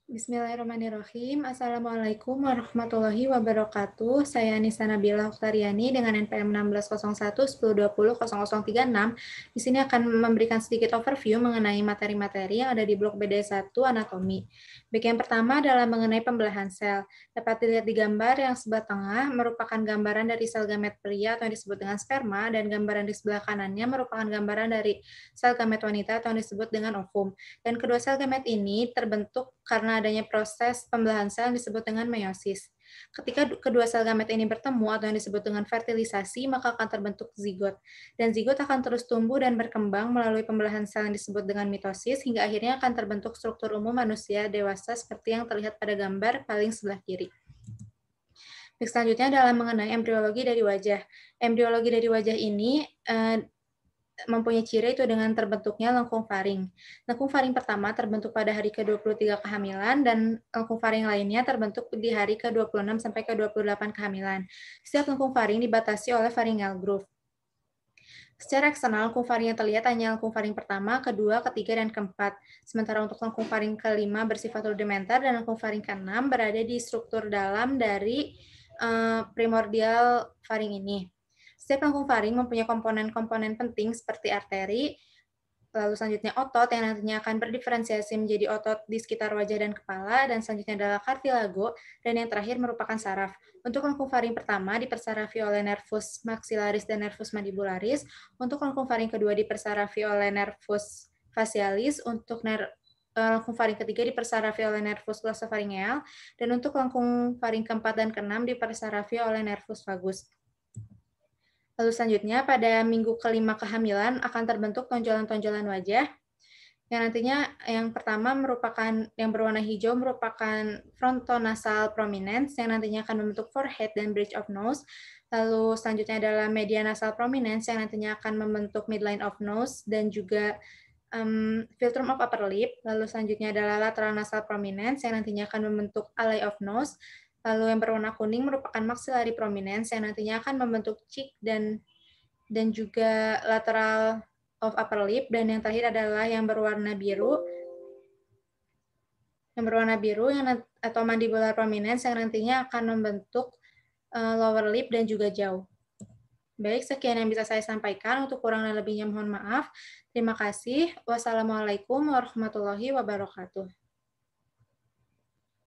Bismillahirrahmanirrahim. Assalamualaikum warahmatullahi wabarakatuh. Saya Nisa Nabila Oktaryani dengan NPM 1601 1020 0036. Di sini akan memberikan sedikit overview mengenai materi-materi yang ada di blok BD1 anatomi. Baik, yang pertama adalah mengenai pembelahan sel. Dapat dilihat di gambar yang sebelah tengah merupakan gambaran dari sel gamet pria atau yang disebut dengan sperma, dan gambaran di sebelah kanannya merupakan gambaran dari sel gamet wanita atau yang disebut dengan ovum. Dan kedua sel gamet ini terbentuk karena adanya proses pembelahan sel yang disebut dengan meiosis. Ketika kedua sel gamet ini bertemu atau yang disebut dengan fertilisasi, maka akan terbentuk zigot. Dan zigot akan terus tumbuh dan berkembang melalui pembelahan sel yang disebut dengan mitosis, hingga akhirnya akan terbentuk struktur umum manusia dewasa seperti yang terlihat pada gambar paling sebelah kiri. Selanjutnya adalah mengenai embriologi dari wajah. Embriologi dari wajah ini mempunyai ciri itu dengan terbentuknya lengkung faring. Lengkung faring pertama terbentuk pada hari ke-23 kehamilan, dan lengkung faring lainnya terbentuk di hari ke-26 sampai ke-28 kehamilan. Setiap lengkung faring dibatasi oleh pharyngeal groove. Secara eksternal, lengkung faring yang terlihat hanya lengkung faring pertama, kedua, ketiga, dan keempat. Sementara untuk lengkung faring kelima bersifat rudimenter, dan lengkung faring keenam berada di struktur dalam dari primordial faring ini. Setiap lengkung faring mempunyai komponen-komponen penting seperti arteri, lalu selanjutnya otot yang nantinya akan berdiferensiasi menjadi otot di sekitar wajah dan kepala, dan selanjutnya adalah cartilago, dan yang terakhir merupakan saraf. Untuk lengkung faring pertama dipersarafi oleh nervus maxillaris dan nervus mandibularis, untuk lengkung faring kedua dipersarafi oleh nervus facialis, untuk lengkung faring ketiga dipersarafi oleh nervus glossopharyngeal, dan untuk lengkung faring keempat dan keenam dipersarafi oleh nervus vagus. Lalu selanjutnya, pada minggu kelima kehamilan akan terbentuk tonjolan-tonjolan wajah, yang nantinya yang pertama merupakan yang berwarna hijau merupakan frontonasal prominence, yang nantinya akan membentuk forehead dan bridge of nose. Lalu selanjutnya adalah medianasal prominence, yang nantinya akan membentuk midline of nose dan juga philtrum of upper lip. Lalu selanjutnya adalah lateral nasal prominence, yang nantinya akan membentuk alley of nose. Lalu yang berwarna kuning merupakan maxillary prominence, yang nantinya akan membentuk cheek dan juga lateral of upper lip. Dan yang terakhir adalah yang berwarna biru, atau mandibular prominence, yang nantinya akan membentuk lower lip dan juga jaw. Baik, sekian yang bisa saya sampaikan. Untuk kurang dan lebihnya mohon maaf. Terima kasih. Wassalamualaikum warahmatullahi wabarakatuh.